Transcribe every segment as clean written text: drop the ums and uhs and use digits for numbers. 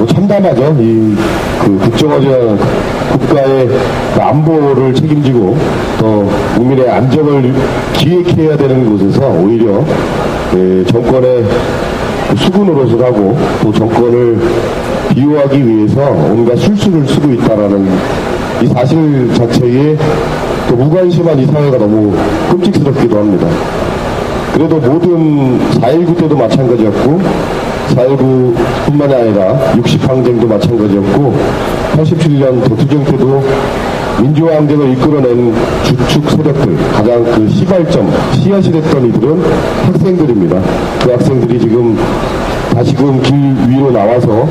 참담하죠. 국정원이라는 국가의 안보를 책임지고 또 국민의 안정을 기획해야 되는 곳에서 오히려 정권의 수군으로서 하고 또 정권을 비호하기 위해서 온갖 술수를 쓰고 있다라는 이 사실 자체에 또 무관심한 이 사회가 너무 끔찍스럽기도 합니다. 그래도 모든 4.19 때도 마찬가지였고 4.19뿐만이 아니라 60항쟁도 마찬가지였고 87년 대투쟁 때도 민주화항쟁을 이끌어낸 주축 세력들, 가장 그 시발점, 씨앗이 됐던 이들은 학생들입니다. 그 학생들이 지금 다시금 길 위로 나와서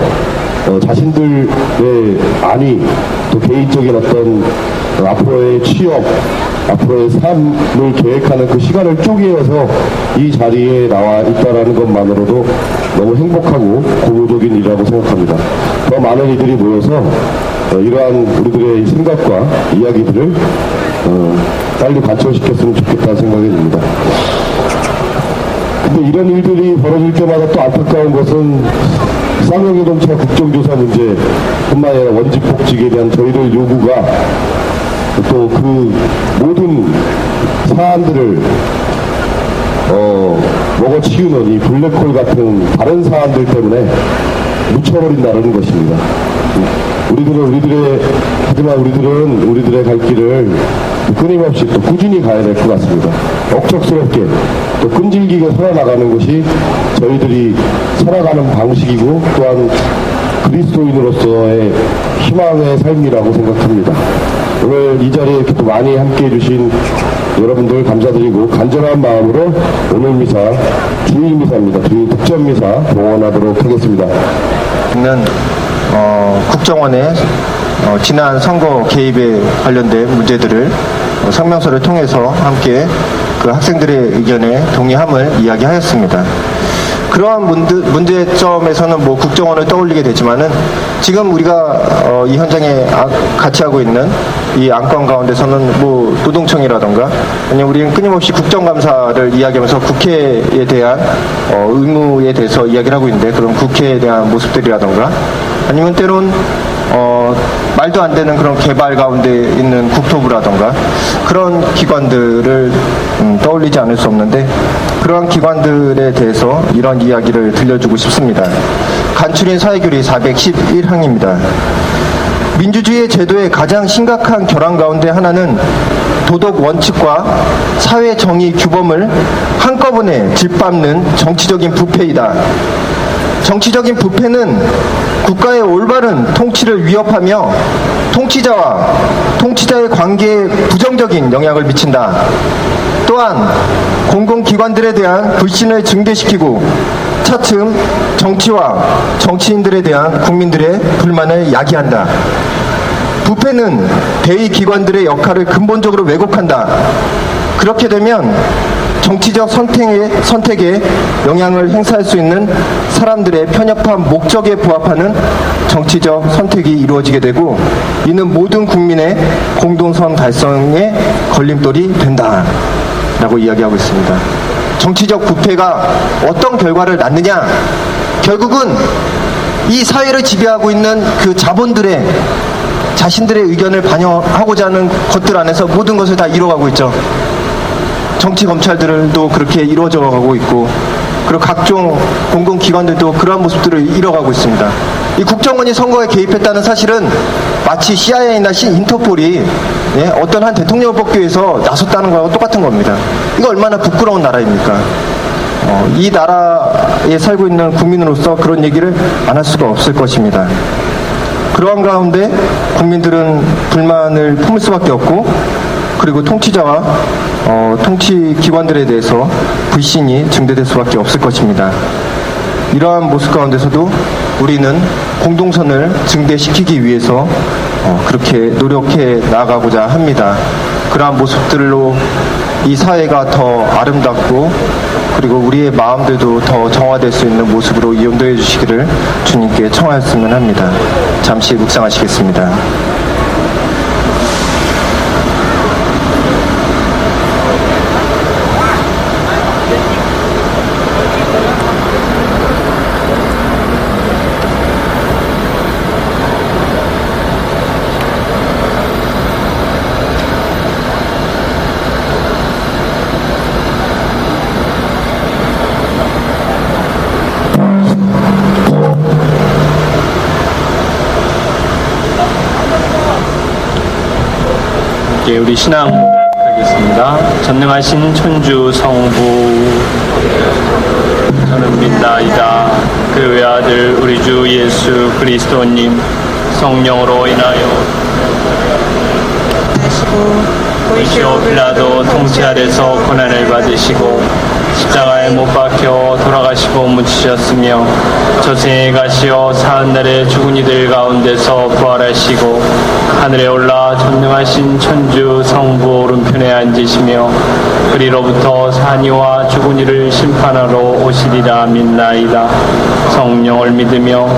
자신들의 안위, 또 개인적인 어떤 앞으로의 취업, 앞으로의 삶을 계획하는 그 시간을 쪼개어서 이 자리에 나와 있다는 것만으로도 너무 행복하고 고무적인 일이라고 생각합니다. 더 많은 이들이 모여서 이러한 우리들의 생각과 이야기들을 빨리 관철시켰으면 좋겠다는 생각이 듭니다. 근데 이런 일들이 벌어질 때마다 또 안타까운 것은 쌍용자동차 국정조사 문제뿐만 아니라 원직복직에 대한 저희들 요구가 또 그 모든 사안들을 먹어치우는 이 블랙홀 같은 다른 사안들 때문에 묻혀버린다는 것입니다. 하지만 우리들의 갈 길을 끊임없이 또 꾸준히 가야 될 것 같습니다. 억척스럽게 또 끈질기게 살아나가는 것이 저희들이 살아가는 방식이고 또한 그리스도인으로서의 희망의 삶이라고 생각합니다. 오늘 이 자리에 이렇게 또 많이 함께 해주신 여러분들 감사드리고 간절한 마음으로 오늘 미사 주일 미사입니다. 주일 특전 미사 봉헌하도록 하겠습니다. 국정원의 지난 선거 개입에 관련된 문제들을 성명서를 통해서 함께 그 학생들의 의견에 동의함을 이야기하였습니다. 그러한 문제점에서는 뭐 국정원을 떠올리게 되지만은 지금 우리가 이 현장에 같이 하고 있는 이 안건 가운데서는 뭐 노동청이라던가 아니면 우리는 끊임없이 국정감사를 이야기하면서 국회에 대한 의무에 대해서 이야기를 하고 있는데 그런 국회에 대한 모습들이라던가 아니면 때론 말도 안 되는 그런 개발 가운데 있는 국토부라던가 그런 기관들을 떠올리지 않을 수 없는데 그러한 기관들에 대해서 이런 이야기를 들려주고 싶습니다. 간추린 사회교리 411항입니다. 민주주의 제도의 가장 심각한 결함 가운데 하나는 도덕 원칙과 사회 정의 규범을 한꺼번에 짓밟는 정치적인 부패이다. 정치적인 부패는 국가의 올바른 통치를 위협하며 통치자와 통치자의 관계에 부정적인 영향을 미친다. 또한 공공기관들에 대한 불신을 증대시키고 차츰 정치와 정치인들에 대한 국민들의 불만을 야기한다. 부패는 대의기관들의 역할을 근본적으로 왜곡한다. 그렇게 되면 정치적 선택에 영향을 행사할 수 있는 사람들의 편협한 목적에 부합하는 정치적 선택이 이루어지게 되고 이는 모든 국민의 공동선 달성에 걸림돌이 된다 라고 이야기하고 있습니다. 정치적 부패가 어떤 결과를 낳느냐, 결국은 이 사회를 지배하고 있는 그 자본들의 자신들의 의견을 반영하고자 하는 것들 안에서 모든 것을 다 이뤄가고 있죠. 정치 검찰들도 그렇게 이루어져 가고 있고 그리고 각종 공공기관들도 그러한 모습들을 이뤄가고 있습니다. 이 국정원이 선거에 개입했다는 사실은 마치 CIA나 인터폴이 어떤 한 대통령을 뽑기 위해서 나섰다는 거하고 똑같은 겁니다. 이거 얼마나 부끄러운 나라입니까? 이 나라에 살고 있는 국민으로서 그런 얘기를 안 할 수가 없을 것입니다. 그러한 가운데 국민들은 불만을 품을 수밖에 없고 그리고 통치자와 통치기관들에 대해서 불신이 증대될 수밖에 없을 것입니다. 이러한 모습 가운데서도 우리는 공동선을 증대시키기 위해서 그렇게 노력해 나아가고자 합니다. 그러한 모습들로 이 사회가 더 아름답고 그리고 우리의 마음들도 더 정화될 수 있는 모습으로 인도해 주시기를 주님께 청하였으면 합니다. 잠시 묵상하시겠습니다. 예, 우리 신앙 하겠습니다. 전능하신 천주 성부 저는 믿나이다. 그 외아들 우리 주 예수 그리스도님 성령으로 인하여 보이시오 빌라도 통치 아래서 고난을 받으시고 십자가에 못 박혀 돌아가시고 묻히셨으며 저승에 가시어 사흔날에 죽은 이들 가운데서 부활하시고 하늘에 올라 전능하신 천주 성부 오른편에 앉으시며 그리로부터 산이와 죽은 이를 심판하러 오시리라 믿나이다. 성령을 믿으며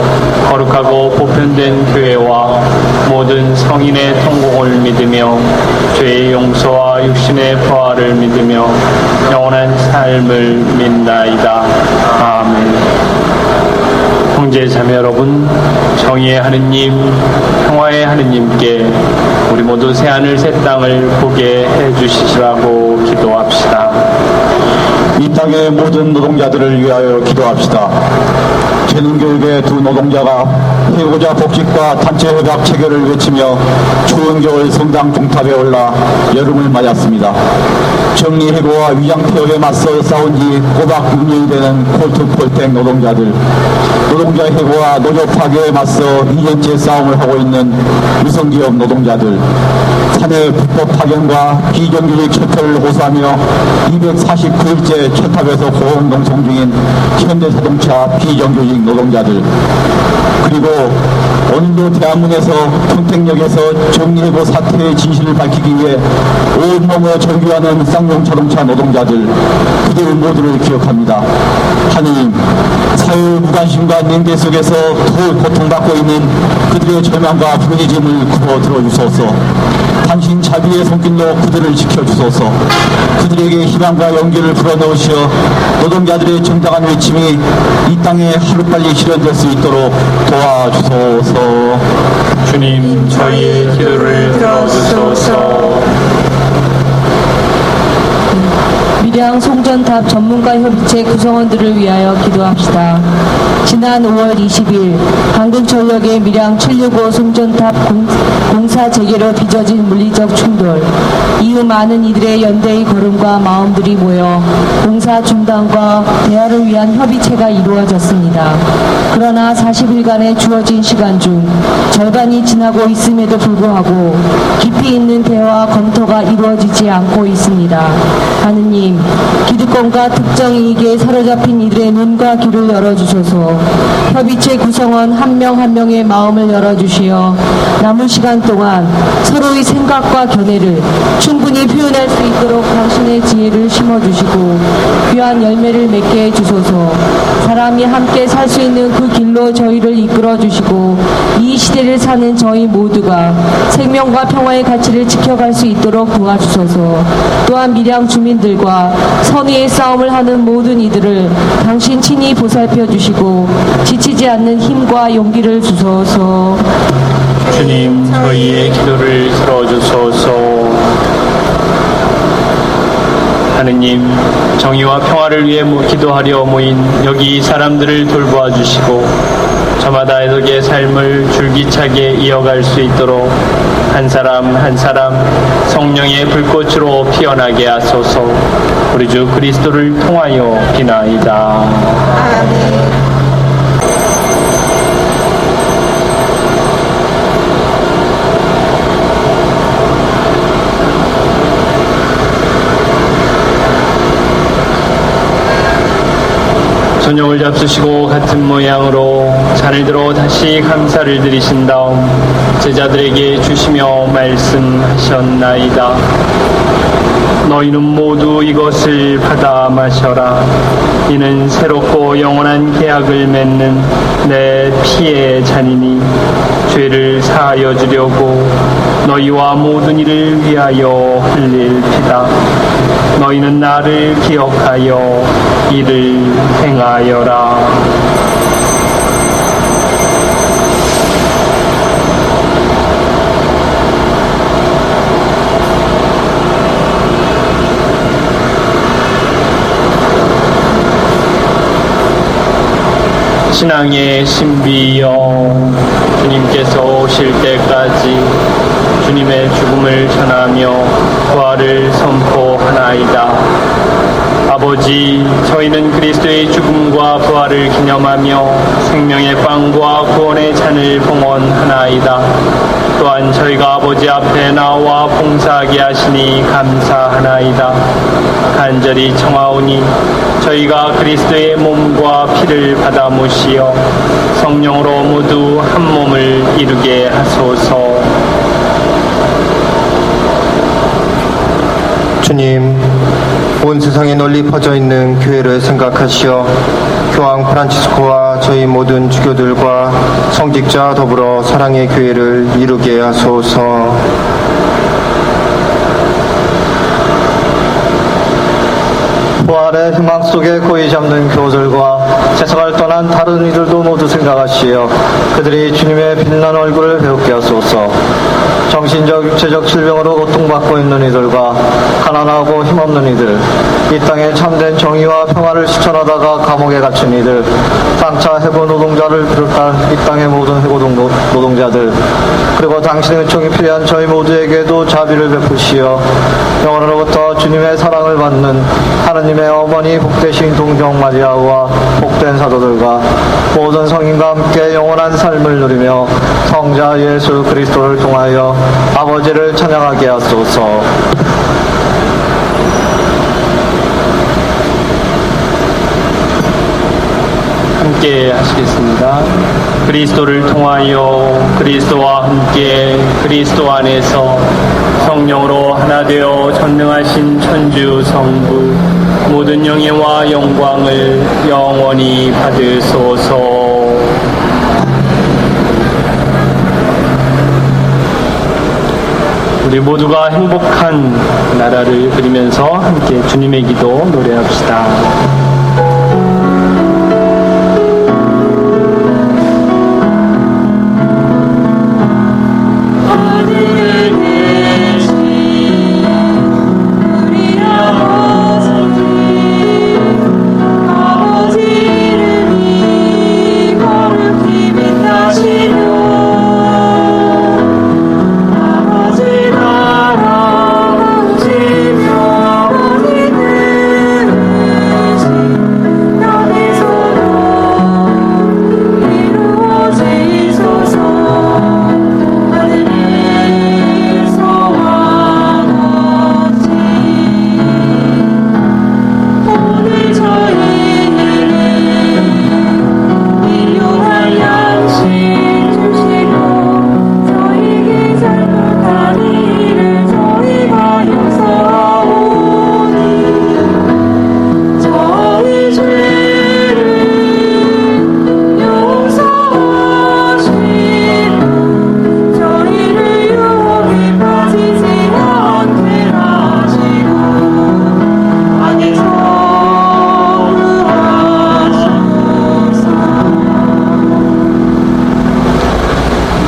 거룩하고 보편된 교회와 모든 성인의 통공을 믿으며 죄의 용서와 육신의 부활을 믿으며 영원한 삶을 믿나이다. 아멘. 형제 자매 여러분, 정의의 하느님, 평화의 하느님께 우리 모두 새하늘 새 땅을 보게 해주시라고 기도합시다. 이 땅의 모든 노동자들을 위하여 기도합시다. 재능교육의 두 노동자가 해고자 복직과 단체협약 체결을 외치며 추운 겨울 성당 종탑에 올라 여름을 맞았습니다. 정리해고와 위장폐업에 맞서 싸운 지 꼬박 6년이 되는 콜트폴텍 노동자들, 노동자 해고와 노조 파괴에 맞서 2년째 싸움을 하고 있는 유성기업 노동자들, 사내 불법 파견과 비정규직 철퇴를 호소하며 249일째 철탑에서 고공농성 중인 현대자동차 비정규직 노동자들, 그리고 오늘도 대한문에서 평택역에서 정리해고 사태의 진실을 밝히기 위해 온몸을 정규하는 쌍용자동차 노동자들, 그들 모두를 기억합니다. 하느님, 사회 무관심과 냉대 속에서 더 고통받고 있는 그들의 절망과 부르짖음을 굽어 들어주소서. 당신 자비의 손길로 그들을 지켜주소서. 그들에게 희망과 용기를 불어넣으시어 노동자들의 정당한 외침이 이 땅에 하루빨리 실현될 수 있도록 도와주소서. 주님, 저희의 기도를 들어주소서. 밀양 송전탑 전문가협의체 구성원들을 위하여 기도합시다. 지난 5월 20일 한국전력의 밀양 765 송전탑 공사 재개로 빚어진 물리적 충돌, 이후 많은 이들의 연대의 걸음과 마음들이 모여 공사 중단과 대화를 위한 협의체가 이루어졌습니다. 그러나 40일간의 주어진 시간 중 절반이 지나고 있음에도 불구하고 깊이 있는 대화와 검토가 이루어지지 않고 있습니다. 하느님, 기득권과 특정 이익에 사로잡힌 이들의 눈과 귀를 열어주소서. 협의체 구성원 한 명 한 명의 마음을 열어주시어 남은 시간 동안 서로의 생각과 견해를 충분히 표현할 수 있도록 당신의 지혜를 심어주시고 귀한 열매를 맺게 해주소서. 사람이 함께 살 수 있는 그 길로 저희를 이끌어주시고 이 시대를 사는 저희 모두가 생명과 평화의 가치를 지켜갈 수 있도록 도와주소서. 또한 밀양 주민들과 선의의 싸움을 하는 모든 이들을 당신 친히 보살펴 주시고 지치지 않는 힘과 용기를 주소서. 주님, 저희의 기도를 들어주소서. 하느님, 정의와 평화를 위해 기도하려 모인 여기 사람들을 돌보아 주시고 저마다 애덕의 삶을 줄기차게 이어갈 수 있도록 한 사람 한 사람 성령의 불꽃으로 피어나게 하소서. 우리 주 그리스도를 통하여 비나이다. 아멘. 저녁을 잡수시고 같은 모양으로 잔을 들어 다시 감사를 드리신 다음 제자들에게 주시며 말씀하셨나이다. 너희는 모두 이것을 받아 마셔라. 이는 새롭고 영원한 계약을 맺는 내 피의 잔이니 죄를 사하여 주려고 너희와 모든 이를 위하여 흘릴 피다. 너희는 나를 기억하여 이를 행하여라. 신앙의 신비여, 주님께서 오실 때까지 주님의 죽음을 전하며 부활을 선포하나이다. 아버지, 저희는 그리스도의 죽음과 부활을 기념하며 생명의 빵과 구원의 잔을 봉헌하나이다. 또한 저희가 아버지 앞에 나와 봉사하게 하시니 감사하나이다. 간절히 청하오니 저희가 그리스도의 몸과 피를 받아 모시어 성령으로 모두 한 몸을 이루게 하소서. 주님, 온 세상에 널리 퍼져 있는 교회를 생각하시어 교황 프란치스코와 저희 모든 주교들과 성직자 더불어 사랑의 교회를 이루게 하소서. 부활의 희망 속에 고이 잡는 교우들과 세상을 떠난 다른 이들도 모두 생각하시어 그들이 주님의 빛난 얼굴을 배우게 하소서. 정신적, 육체적 질병으로 고통받고 있는 이들과 가난하고 힘없는 이들, 이 땅에 참된 정의와 평화를 실천하다가 감옥에 갇힌 이들, 장차 해고 노동자를 비롯한 이 땅의 모든 해고 노동자들, 그리고 당신의 은총이 필요한 저희 모두에게도 자비를 베푸시어 영원으로부터 주님의 사랑을 받는 하느님의 어머니 복되신 동정 마리아와 복된 사도들과 모든 성인과 함께 영원한 삶을 누리며 성자 예수 그리스도를 통하여 아버지를 찬양하게 하소서. 함께 하시겠습니다. 그리스도를 통하여 그리스도와 함께 그리스도 안에서 성령으로 하나 되어 전능하신 천주 성부 모든 영예와 영광을 영원히 받으소서. 우리 모두가 행복한 나라를 그리면서 함께 주님의 기도 노래합시다.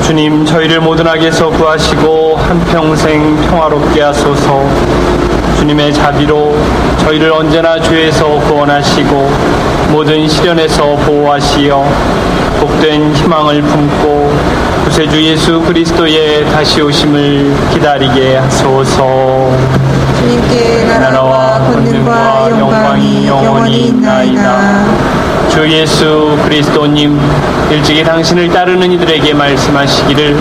주님, 저희를 모든 악에서 구하시고 한평생 평화롭게 하소서. 주님의 자비로 저희를 언제나 죄에서 구원하시고 모든 시련에서 보호하시어 복된 희망을 품고 구세주 예수 그리스도의 다시 오심을 기다리게 하소서. 주님께 나라와 권능과 영광이 영원히 있나이다. 주 예수 그리스도님, 일찍이 당신을 따르는 이들에게 말씀하시기를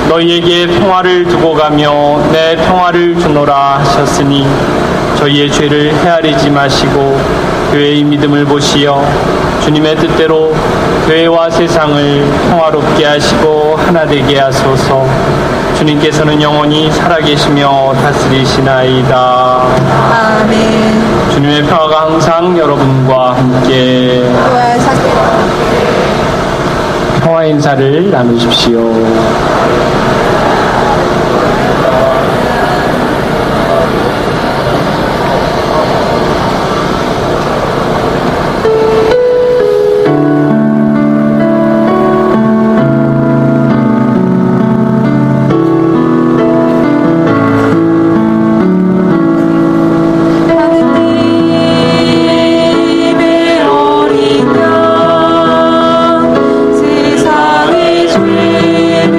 너희에게 평화를 두고 가며 내 평화를 주노라 하셨으니 저희의 죄를 헤아리지 마시고 교회의 믿음을 보시어 주님의 뜻대로 교회와 세상을 평화롭게 하시고 하나 되게 하소서. 주님께서는 영원히 살아계시며 다스리시나이다. 아멘. 주님의 평화가 항상 여러분과 함께. 또한 평화 인사를 나누십시오. 세상의 죄는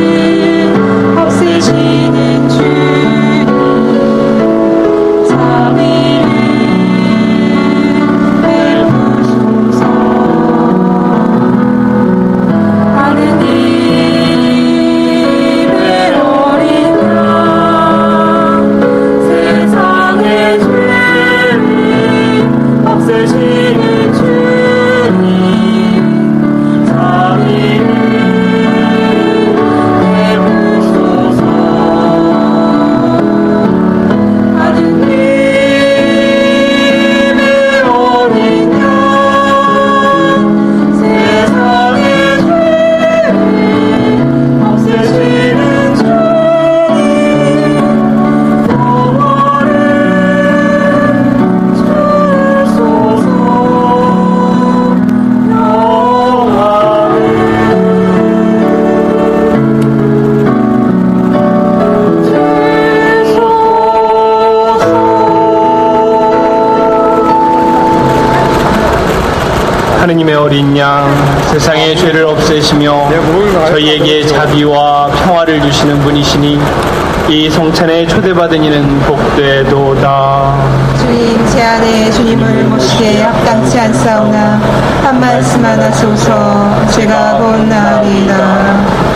하나님의 어린 양, 세상의 죄를 없애시며 저희에게 자비와 평화를 주시는 분이시니 이 성찬에 초대받은 이는 복되도다. 주님, 제 안에 주님을 모시기에 합당치 않사오나 한 말씀 하소서. 제가 곧 나으리이다.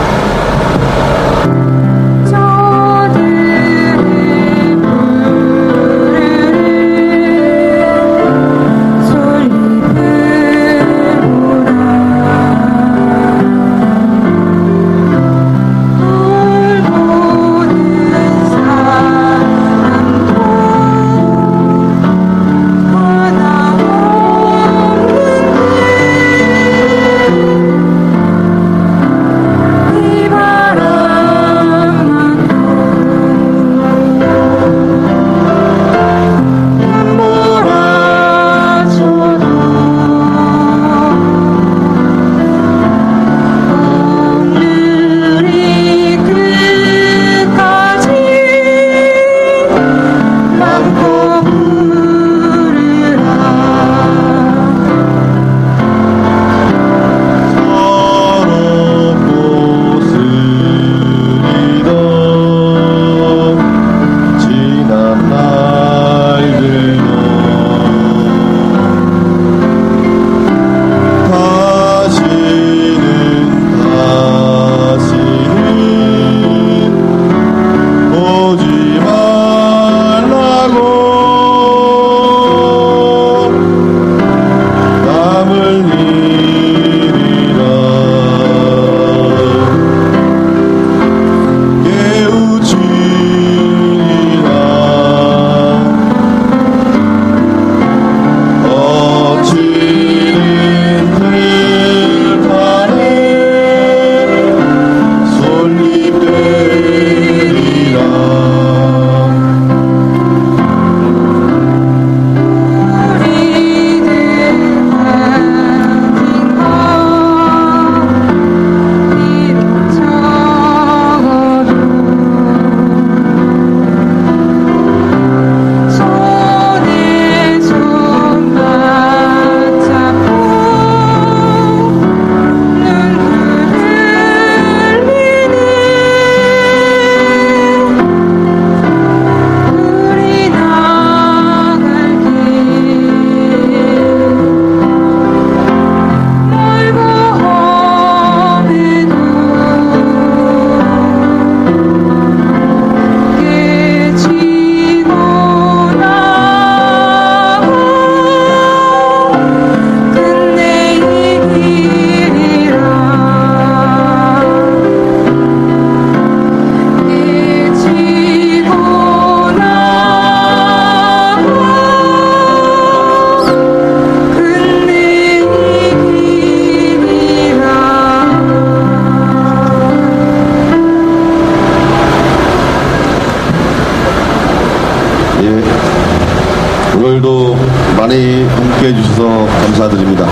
오늘도 많이 함께 해주셔서 감사드립니다.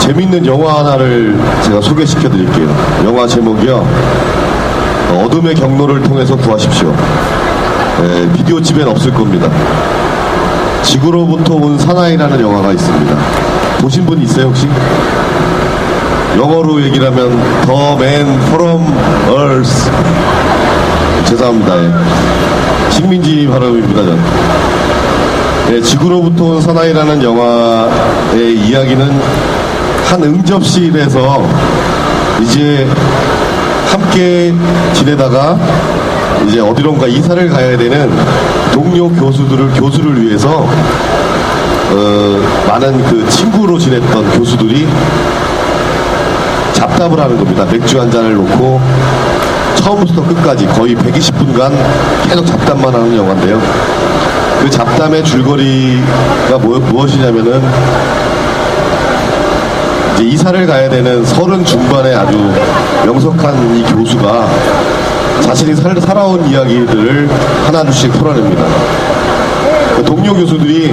재밌는 영화 하나를 제가 소개시켜 드릴게요. 영화 제목이요, 어둠의 경로를 통해서 구하십시오. 비디오집엔 없을 겁니다. 지구로부터 온 사나이라는 영화가 있습니다. 보신 분 있어요 혹시? 영어로 얘기를 하면 The Man from Earth. 죄송합니다. 식민지 발음입니다. 전. 지구로부터 온 사나이라는 영화의 이야기는 한 응접실에서 이제 함께 지내다가 이제 어디론가 이사를 가야 되는 동료 교수를 위해서 많은 그 친구로 지냈던 교수들이 잡담을 하는 겁니다. 맥주 한 잔을 놓고 처음부터 끝까지 거의 120분간 계속 잡담만 하는 영화인데요. 그 잡담의 줄거리가 무엇이냐면은 이제 이사를 가야 되는 30 중반의 아주 명석한 이 교수가 자신이 살아온 이야기들을 하나둘씩 풀어냅니다. 동료 교수들이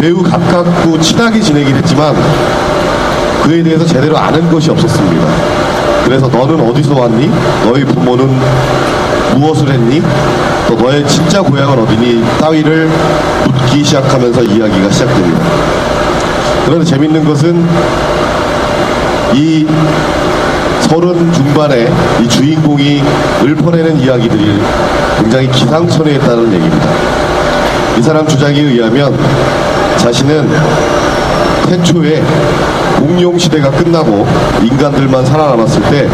매우 가깝고 친하게 지내긴 했지만 그에 대해서 제대로 아는 것이 없었습니다. 그래서 너는 어디서 왔니? 너희 부모는 무엇을 했니? 또 너의 진짜 고향은 어디니? 따위를 묻기 시작하면서 이야기가 시작됩니다. 그런데 재밌는 것은 이 30 중반에 이 주인공이 읊어내는 이야기들이 굉장히 기상천외에 있다는 얘기입니다. 이 사람 주장에 의하면 자신은 태초에 공룡 시대가 끝나고 인간들만 살아남았을 때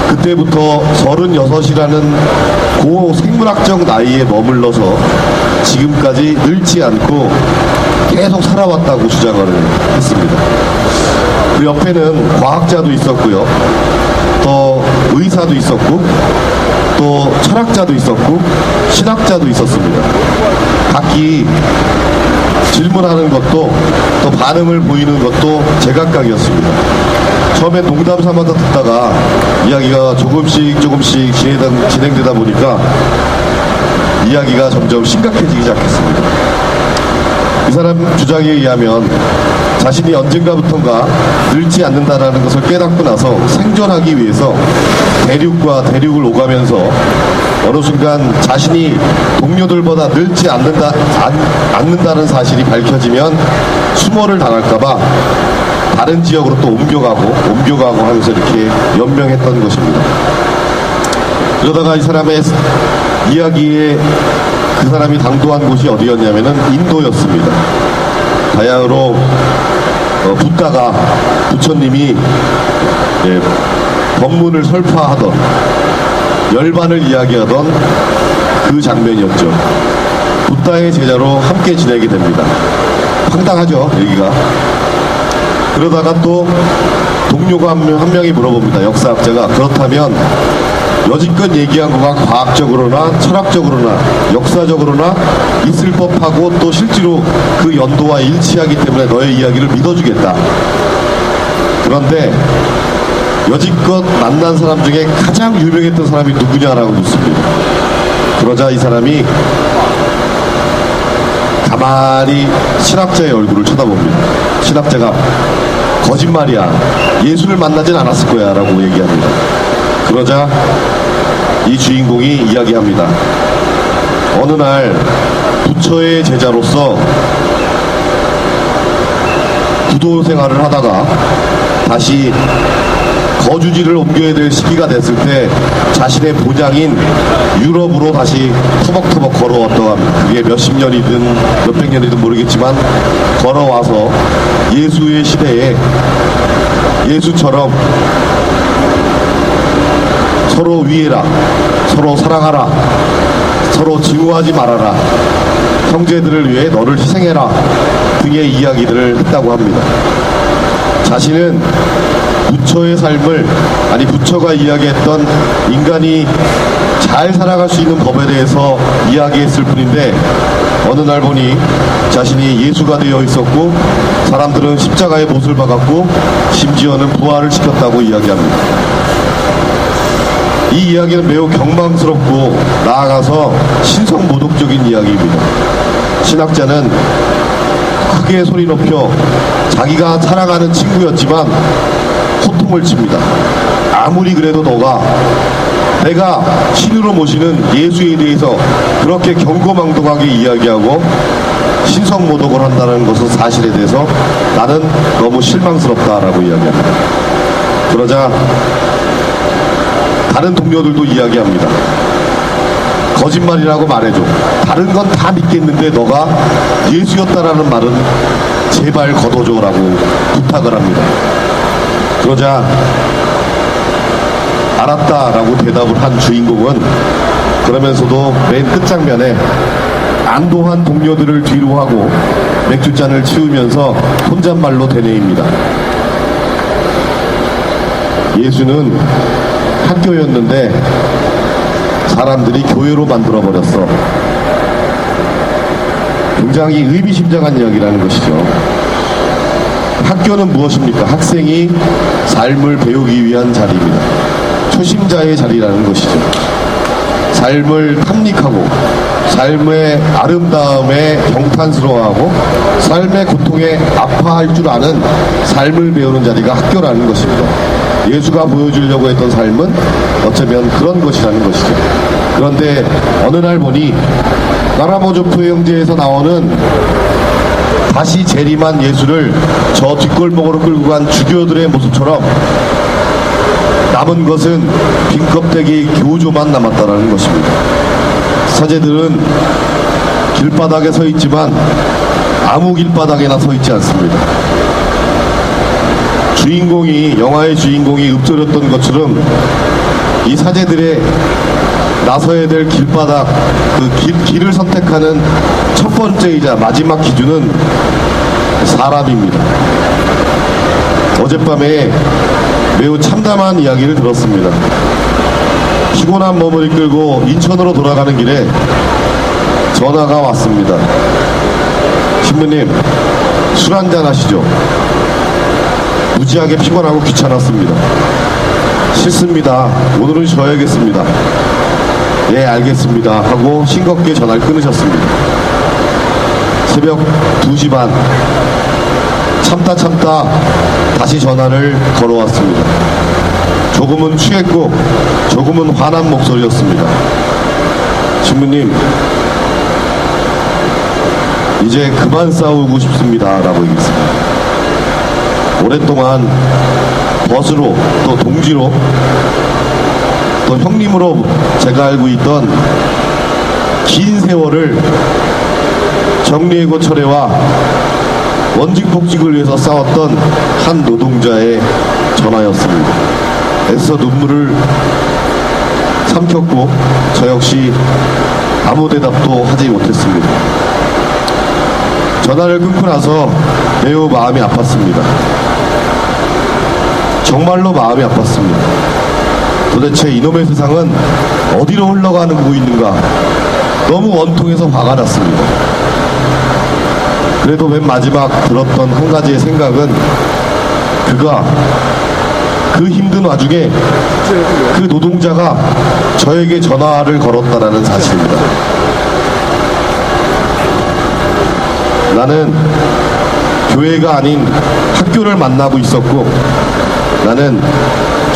그때부터 36이라는 고생물학적 나이에 머물러서 지금까지 늙지 않고 계속 살아왔다고 주장을 했습니다. 그 옆에는 과학자도 있었고요. 또 의사도 있었고 또 철학자도 있었고 신학자도 있었습니다. 각기 질문하는 것도 또 반응을 보이는 것도 제각각이었습니다. 처음에 농담 삼아서 듣다가 이야기가 조금씩 진행되다 보니까 이야기가 점점 심각해지기 시작했습니다. 이 사람 주장에 의하면 자신이 언젠가부턴가 늙지 않는다라는 것을 깨닫고 나서 생존하기 위해서 대륙과 대륙을 오가면서 어느 순간 자신이 동료들보다 늙지 않는다는 사실이 밝혀지면 수모를 당할까봐 다른 지역으로 또 옮겨가고 하면서 이렇게 연명했던 것입니다. 그러다가 이 사람의 이야기에 그 사람이 당도한 곳이 어디였냐면은 인도였습니다. 바야흐로 붓다가 부처님이 법문을 설파하던 열반을 이야기하던 그 장면이었죠. 붓다의 제자로 함께 지내게 됩니다. 황당하죠, 얘기가. 그러다가 또 동료가 한 명이 물어봅니다. 역사학자가. 그렇다면 여지껏 얘기한 거가 과학적으로나 철학적으로나 역사적으로나 있을 법하고 또 실제로 그 연도와 일치하기 때문에 너의 이야기를 믿어주겠다. 그런데 여지껏 만난 사람 중에 가장 유명했던 사람이 누구냐라고 묻습니다. 그러자 이 사람이 가만히 신학자의 얼굴을 쳐다봅니다. 신학자가 거짓말이야. 예수를 만나진 않았을 거야 라고 얘기합니다. 그러자 이 주인공이 이야기합니다. 어느 날 부처의 제자로서 구도 생활을 하다가 다시 거주지를 옮겨야 될 시기가 됐을 때 자신의 본향인 유럽으로 다시 터벅터벅 걸어왔다고 합니다. 그게 몇십 년이든 몇백 년이든 모르겠지만 걸어와서 예수의 시대에 예수처럼 서로 위해라, 서로 사랑하라, 서로 증오하지 말아라, 형제들을 위해 너를 희생해라 등의 이야기들을 했다고 합니다. 자신은 부처의 삶을, 아니 부처가 이야기했던 인간이 잘 살아갈 수 있는 법에 대해서 이야기했을 뿐인데 어느 날 보니 자신이 예수가 되어 있었고 사람들은 십자가의 못을 박았고 심지어는 부활을 시켰다고 이야기합니다. 이 이야기는 매우 경망스럽고 나아가서 신성모독적인 이야기입니다. 신학자는 크게 소리 높여 자기가 사랑하는 친구였지만 호통을 칩니다. 아무리 그래도 너가 내가 신으로 모시는 예수에 대해서 그렇게 경거망동하게 이야기하고 신성모독을 한다는 것은 사실에 대해서 나는 너무 실망스럽다라고 이야기합니다. 그러자 다른 동료들도 이야기합니다. 거짓말이라고 말해줘. 다른 건 다 믿겠는데 너가 예수였다라는 말은 제발 걷어줘라고 부탁을 합니다. 그러자 알았다라고 대답을 한 주인공은 그러면서도 맨 끝장면에 안도한 동료들을 뒤로 하고 맥주잔을 치우면서 혼잣말로 되뇌입니다. 예수는 학교였는데 사람들이 교회로 만들어버렸어. 굉장히 의미심장한 이야기라는 것이죠. 학교는 무엇입니까? 학생이 삶을 배우기 위한 자리입니다. 초심자의 자리라는 것이죠. 삶을 탐닉하고 삶의 아름다움에 경탄스러워하고 삶의 고통에 아파할 줄 아는 삶을 배우는 자리가 학교라는 것입니다. 예수가 보여주려고 했던 삶은 어쩌면 그런 것이라는 것이죠. 그런데 어느 날 보니 까라모조프 형제에서 나오는 다시 재림한 예수를 저 뒷골목으로 끌고 간 주교들의 모습처럼 남은 것은 빈 껍데기 교조만 남았다는 것입니다. 사제들은 길바닥에 서 있지만 아무 길바닥에나 서 있지 않습니다. 영화의 주인공이 읊조렸던 것처럼 이 사제들의 나서야 될 길바닥, 길을 선택하는 첫 번째이자 마지막 기준은 사람입니다. 어젯밤에 매우 참담한 이야기를 들었습니다. 피곤한 몸을 이끌고 인천으로 돌아가는 길에 전화가 왔습니다. 신부님, 술 한잔 하시죠. 무지하게 피곤하고 귀찮았습니다. 싫습니다. 오늘은 쉬어야겠습니다. 네, 알겠습니다. 하고 싱겁게 전화를 끊으셨습니다. 새벽 2시 반 참다 다시 전화를 걸어왔습니다. 조금은 취했고 조금은 화난 목소리였습니다. 신부님, 이제 그만 싸우고 싶습니다. 라고 얘기했습니다. 오랫동안 벗으로 또 동지로 또 형님으로 제가 알고 있던 긴 세월을 정리해고 철회와 원직복직을 위해서 싸웠던 한 노동자의 전화였습니다. 애써 눈물을 삼켰고 저 역시 아무 대답도 하지 못했습니다. 전화를 끊고 나서 매우 마음이 아팠습니다. 정말로 마음이 아팠습니다. 도대체 이놈의 세상은 어디로 흘러가고 있는가. 너무 원통해서 화가 났습니다. 그래도 맨 마지막 들었던 한 가지의 생각은 그가 그 힘든 와중에 그 노동자가 저에게 전화를 걸었다라는 사실입니다. 나는 교회가 아닌 학교를 만나고 있었고, 나는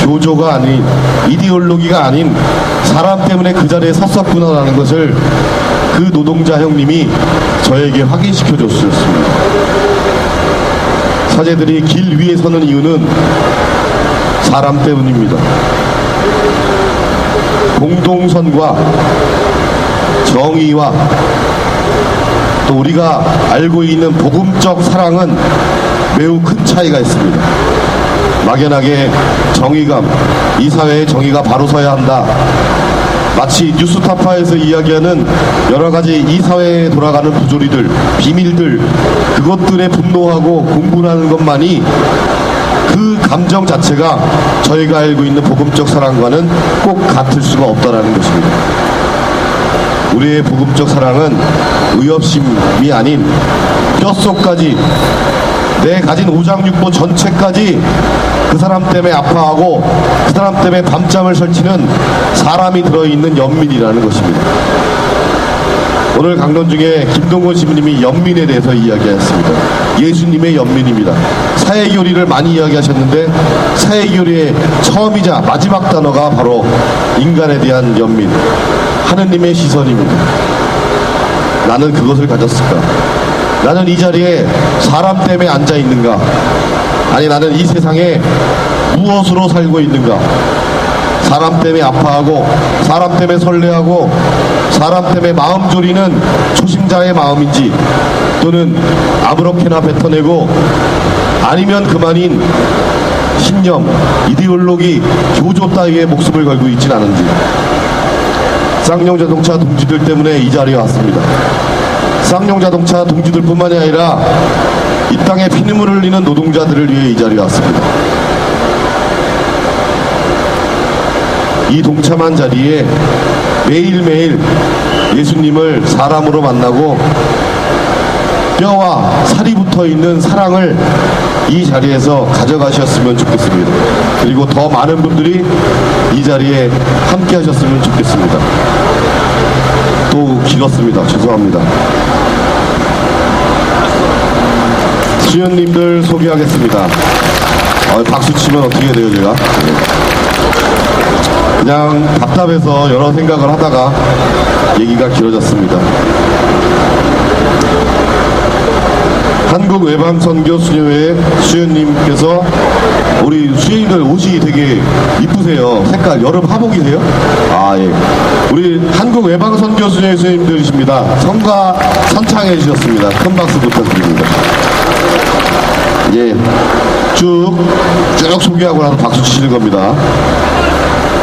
교조가 아닌 이데올로기가 아닌 사람 때문에 그 자리에 섰었구나라는 것을 그 노동자 형님이 저에게 확인시켜 줬습니다. 사제들이 길 위에 서는 이유는 사람 때문입니다. 공동선과 정의와 또 우리가 알고 있는 복음적 사랑은 매우 큰 차이가 있습니다. 막연하게 정의감, 이 사회의 정의가 바로 서야 한다. 마치 뉴스타파에서 이야기하는 여러 가지 이 사회에 돌아가는 부조리들, 비밀들, 그것들에 분노하고 공분하는 것만이 그 감정 자체가 저희가 알고 있는 복음적 사랑과는 꼭 같을 수가 없다라는 것입니다. 우리의 복음적 사랑은 의협심이 아닌 뼛속까지, 내 가진 오장육부 전체까지 그 사람 때문에 아파하고 그 사람 때문에 밤잠을 설치는 사람이 들어있는 연민이라는 것입니다. 오늘 강론 중에 김동건 시민님이 연민에 대해서 이야기하였습니다. 예수님의 연민입니다. 사회교리를 많이 이야기하셨는데 사회교리의 처음이자 마지막 단어가 바로 인간에 대한 연민, 하느님의 시선입니다. 나는 그것을 가졌을까? 나는 이 자리에 사람 때문에 앉아 있는가? 아니, 나는 이 세상에 무엇으로 살고 있는가? 사람 때문에 아파하고 사람 때문에 설레하고 사람 때문에 마음 졸이는 초심자의 마음인지, 또는 아무렇게나 뱉어내고 아니면 그만인 신념, 이데올로기, 교조 따위에 목숨을 걸고 있진 않은지. 쌍용자동차 동지들 때문에 이 자리에 왔습니다. 쌍용자동차 동지들 뿐만이 아니라 이 땅에 피눈물을 흘리는 노동자들을 위해 이 자리에 왔습니다. 이 동참한 자리에 매일매일 예수님을 사람으로 만나고 뼈와 살이 붙어있는 사랑을 이 자리에서 가져가셨으면 좋겠습니다. 그리고 더 많은 분들이 이 자리에 함께 하셨으면 좋겠습니다. 또 길었습니다. 죄송합니다. 수연님들 소개하겠습니다. 박수 치면 어떻게 돼요, 제가? 그냥 답답해서 여러 생각을 하다가 얘기가 길어졌습니다. 한국외방선교수녀회 수녀님께서 우리 수녀님들 옷이 되게 이쁘세요. 색깔 여름 하복이세요? 아, 예. 우리 한국외방선교수녀회 수녀님들이십니다. 성가 선창해 주셨습니다. 큰 박수 부탁드립니다. 예. 쭉 소개하고 나서 박수 치실 겁니다.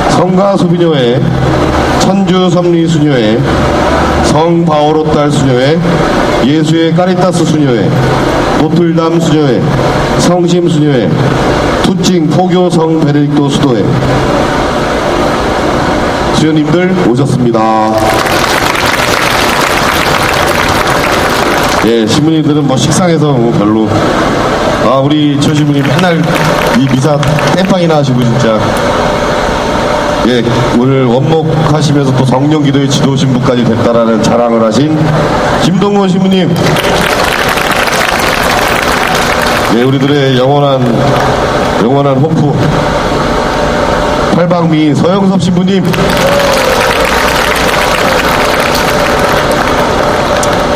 성가소비녀회, 천주섭리수녀회, 성바오로딸 수녀회, 예수의 까리타스 수녀회, 노틀담 수녀회, 성심 수녀회, 투칭 포교 성 베네딕토 수도회 수녀님들 오셨습니다. 예, 신부님들은 뭐 식상해서 뭐 별로. 아, 우리 저 신부님 맨날 이 미사 땜빵이나 하시고 진짜. 예, 오늘 원목하시면서 또 성령 기도의 지도 신부까지 됐다라는 자랑을 하신 김동건 신부님. 네, 우리들의 영원한 호프 팔방미 서영섭 신부님.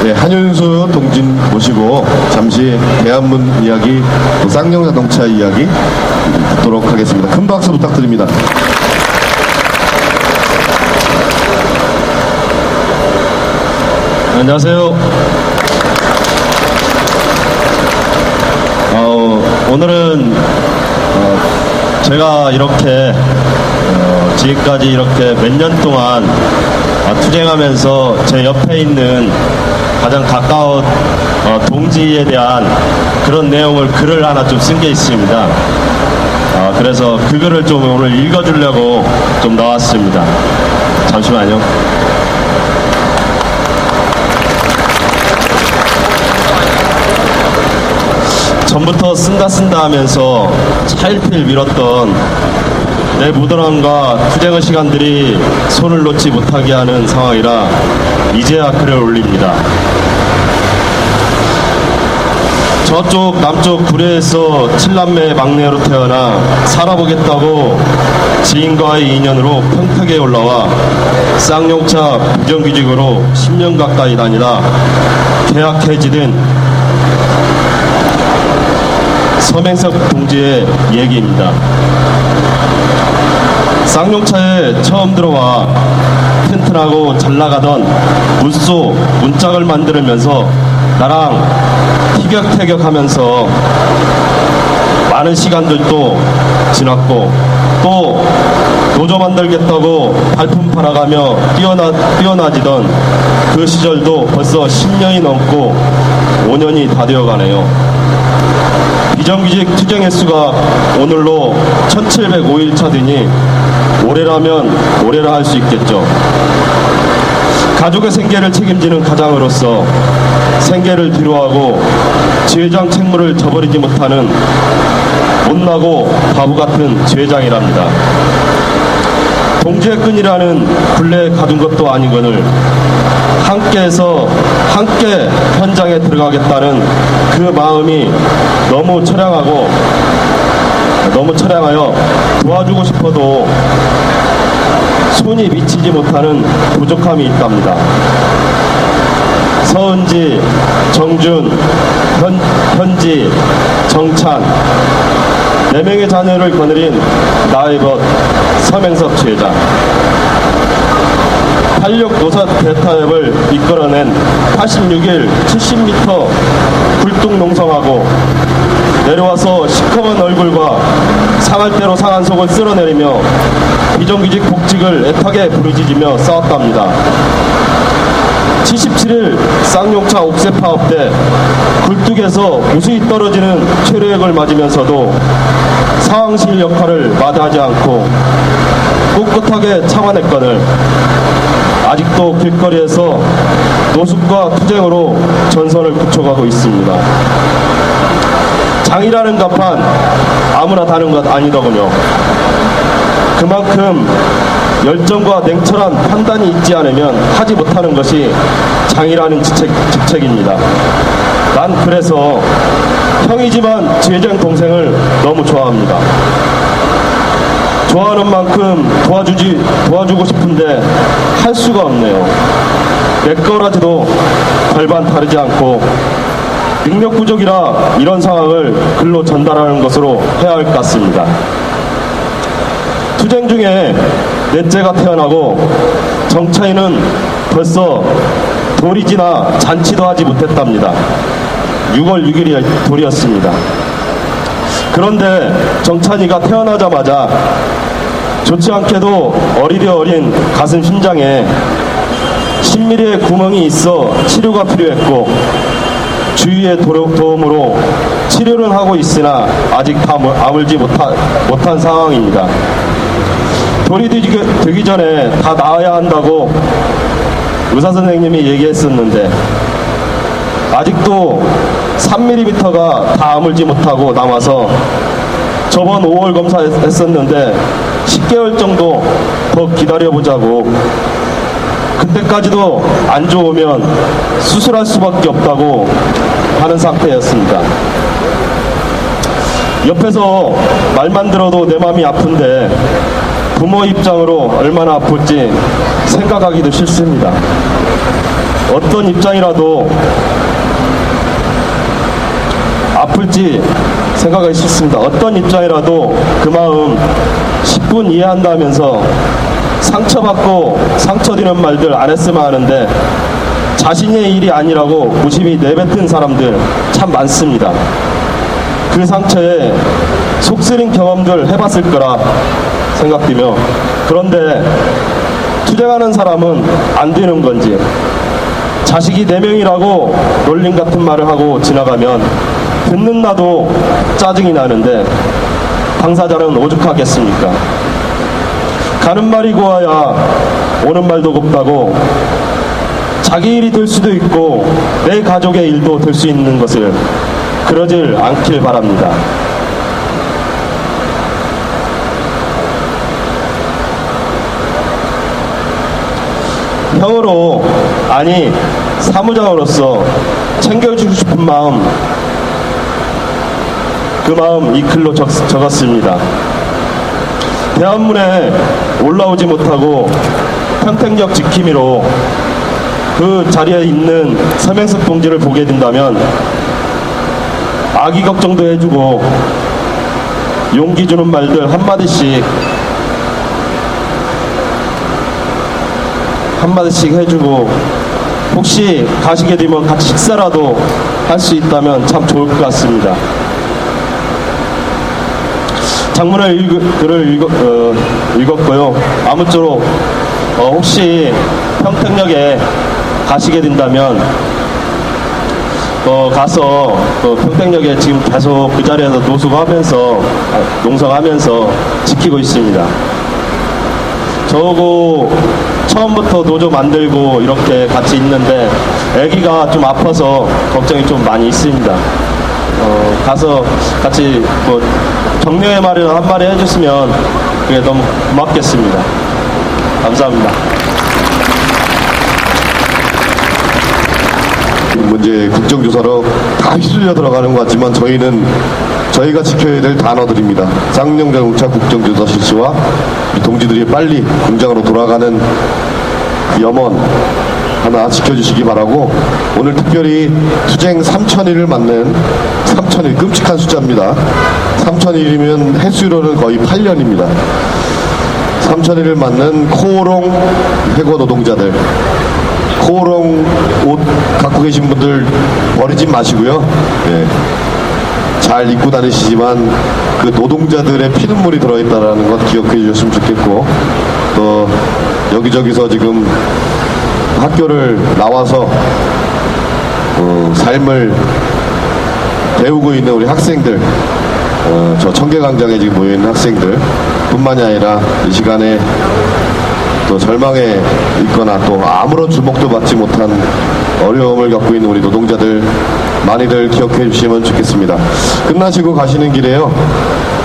네, 한윤수 동진 모시고 잠시 대한문 이야기, 또 쌍용 자동차 이야기 듣도록 하겠습니다. 큰 박수 부탁드립니다. 안녕하세요. 오늘은 제가 이렇게 지금까지 이렇게 몇 년 동안 투쟁하면서 제 옆에 있는 가장 가까운 동지에 대한 그런 내용을 글을 하나 좀 쓴 게 있습니다. 그래서 그 글을 좀 오늘 읽어주려고 좀 나왔습니다. 잠시만요. 전부터 쓴다 하면서 차일피일 미뤘던 내 무던함과 투쟁의 시간들이 손을 놓지 못하게 하는 상황이라 이제야 글을 올립니다. 저쪽 남쪽 구례에서 7남매 막내로 태어나 살아보겠다고 지인과의 인연으로 평택에 올라와 쌍용차 비정규직으로 10년 가까이 다니다 계약 해지된 서맹석 동지의 얘기입니다. 쌍용차에 처음 들어와 튼튼하고 잘 나가던 물소 문짝을 만들면서 나랑 티격태격하면서 많은 시간들도 지났고, 또 노조 만들겠다고 발품 팔아가며 뛰어나지던 그 시절도 벌써 10년이 넘고 5년이 다 되어가네요. 비정규직 투쟁 횟수가 오늘로 1705일 차되니 올해라면 올해라 할 수 있겠죠. 가족의 생계를 책임지는 가장으로서 생계를 뒤로하고 죄장 책무를 저버리지 못하는 못나고 바보 같은 죄장이랍니다. 동지의 끈이라는 굴레에 가둔 것도 아니거늘 함께해서 함께 현장에 들어가겠다는 그 마음이 너무 처량하여 도와주고 싶어도 손이 미치지 못하는 부족함이 있답니다. 서은지, 정준, 현지, 정찬 4명의 자녀를 거느린 나의 벗 서맹석 지회장, 86 노사 대타협을 이끌어낸 86일 70m 굴뚝 농성하고 내려와서 시커먼 얼굴과 상할 대로 상한 속을 쓸어내리며 비정규직 복직을 애타게 부르짖으며 싸웠답니다. 77일 쌍용차 옥새 파업 때 굴뚝에서 무수히 떨어지는 최루액을 맞으면서도 상황실 역할을 마다하지 않고 꿋꿋하게 참아냈거늘 아직도 길거리에서 노숙과 투쟁으로 전선을 굳혀가고 있습니다. 장이라는 간판 아무나 다는 것 아니더군요. 그만큼 열정과 냉철한 판단이 있지 않으면 하지 못하는 것이 장이라는 직책입니다. 난 그래서 형이지만 지회장 동생을 너무 좋아합니다. 좋아하는 만큼 도와주고 싶은데 할 수가 없네요. 내 거라지도 절반 다르지 않고 능력 부족이라 이런 상황을 글로 전달하는 것으로 해야 할 것 같습니다. 투쟁 중에 넷째가 태어나고 정차인은 벌써 돌이지나 잔치도 하지 못했답니다. 6월 6일이 돌이었습니다. 그런데 정찬이가 태어나자마자 좋지 않게도 어리디 어린 가슴 심장에 10mm의 구멍이 있어 치료가 필요했고 주위의 도움으로 치료는 하고 있으나 아직 다 아물지 못한 상황입니다. 돌이 되기 전에 다 나아야 한다고 의사 선생님이 얘기했었는데 아직도 3mm가 다 아물지 못하고 남아서 저번 5월 검사했었는데 10개월 정도 더 기다려보자고, 그때까지도 안 좋으면 수술할 수밖에 없다고 하는 상태였습니다. 옆에서 말만 들어도 내 마음이 아픈데 부모 입장으로 얼마나 아플지 생각하기도 싫습니다. 어떤 입장이라도 아플지 생각하기 싫습니다. 어떤 입장이라도 그 마음 10분 이해한다면서 상처받고 상처되는 말들 안 했으면 하는데 자신의 일이 아니라고 무심히 내뱉은 사람들 참 많습니다. 그 상처에 속 쓰린 경험들 해봤을 거라 생각되며, 그런데 투쟁하는 사람은 안 되는 건지, 자식이 4명이라고 놀림 같은 말을 하고 지나가면 듣는 나도 짜증이 나는데 당사자는 오죽하겠습니까? 가는 말이 고와야 오는 말도 곱다고, 자기 일이 될 수도 있고 내 가족의 일도 될 수 있는 것을 그러질 않길 바랍니다. 형으로, 아니 사무장으로서 챙겨주고 싶은 마음, 그 마음 이 글로 적었습니다. 대한문에 올라오지 못하고 평택역 지킴이로 그 자리에 있는 서명석 동지를 보게 된다면 아기 걱정도 해주고 용기 주는 말들 한마디씩 해주고, 혹시 가시게 되면 같이 식사라도 할 수 있다면 참 좋을 것 같습니다. 장문을 글을 읽었고요. 아무쪼록 혹시 평택역에 가시게 된다면 가서 평택역에 지금 계속 그 자리에서 농성하면서 지키고 있습니다. 저하고 처음부터 노조 만들고 이렇게 같이 있는데 아기가 좀 아파서 걱정이 좀 많이 있습니다. 가서 같이 격려의 말이나 한마디 해줬으면 그게 너무 고맙겠습니다. 감사합니다. 문제 국정조사로 다 휩쓸려 들어가는 것 같지만 저희가 지켜야 될 단어들입니다. 쌍용자동차 국정조사 실시와 동지들이 빨리 공장으로 돌아가는 그 염원 하나 지켜주시기 바라고, 오늘 특별히 투쟁 3,000일을 맞는 3,000일, 끔찍한 숫자입니다. 3,000일이면 횟수로는 거의 8년입니다. 3,000일을 맞는 코오롱 해고 노동자들, 코오롱 옷 갖고 계신 분들 버리지 마시고요. 네. 잘 입고 다니시지만 그 노동자들의 피눈물이 들어있다는 것 기억해 주셨으면 좋겠고, 또 여기저기서 지금 학교를 나와서 삶을 배우고 있는 우리 학생들, 저 청계광장에 지금 모여있는 학생들 뿐만이 아니라 이 시간에 또 절망에 있거나 또 아무런 주목도 받지 못한 어려움을 겪고 있는 우리 노동자들 많이들 기억해 주시면 좋겠습니다. 끝나시고 가시는 길에요,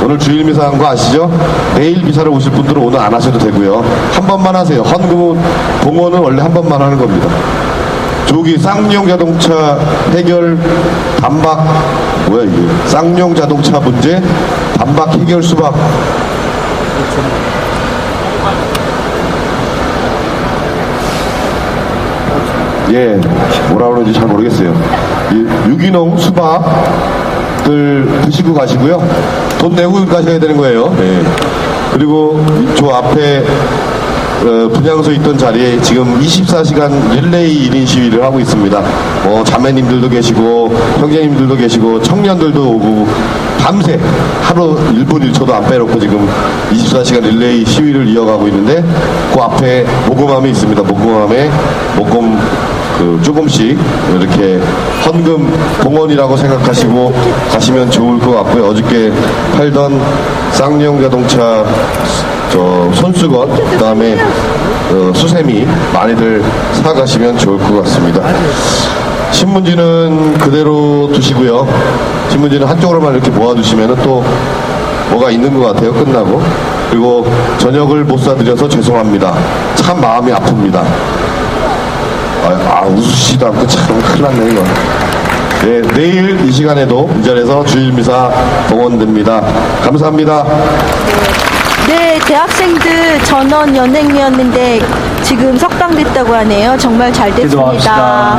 오늘 주일 미사한 거 아시죠? 내일 미사를 오실 분들은 오늘 안 하셔도 되고요. 한 번만 하세요. 헌금 봉헌은 원래 한 번만 하는 겁니다. 조기 쌍용자동차 해결 단박, 뭐야 이게, 쌍용자동차 문제 단박 해결 수박. 예, 뭐라 그러는지 잘 모르겠어요. 유기농 수박들 드시고 가시고요. 돈 내고 가셔야 되는 거예요. 네. 그리고 저 앞에 분향소 있던 자리에 지금 24시간 릴레이 1인 시위를 하고 있습니다. 자매님들도 계시고 형제님들도 계시고 청년들도 오고 밤새 하루 1분 1초도 안 빼놓고 지금 24시간 릴레이 시위를 이어가고 있는데 그 앞에 모금함이 있습니다. 모금함에 모금 조금씩 이렇게 헌금 봉헌이라고 생각하시고 가시면 좋을 것 같고요. 어저께 팔던 쌍용 자동차 손수건, 그 다음에 수세미 많이들 사가시면 좋을 것 같습니다. 신문지는 그대로 두시고요. 신문지는 한쪽으로만 이렇게 모아두시면 또 뭐가 있는 것 같아요. 끝나고. 그리고 저녁을 못 사드려서 죄송합니다. 참 마음이 아픕니다. 웃으시지도 않고 참 큰일 났네 이거. 네, 내일 이 시간에도 이 자리에서 주일미사 봉헌됩니다. 감사합니다. 네, 대학생들 전원 연행이었는데 지금 석방됐다고 하네요. 정말 잘 됐습니다. 기도합시다.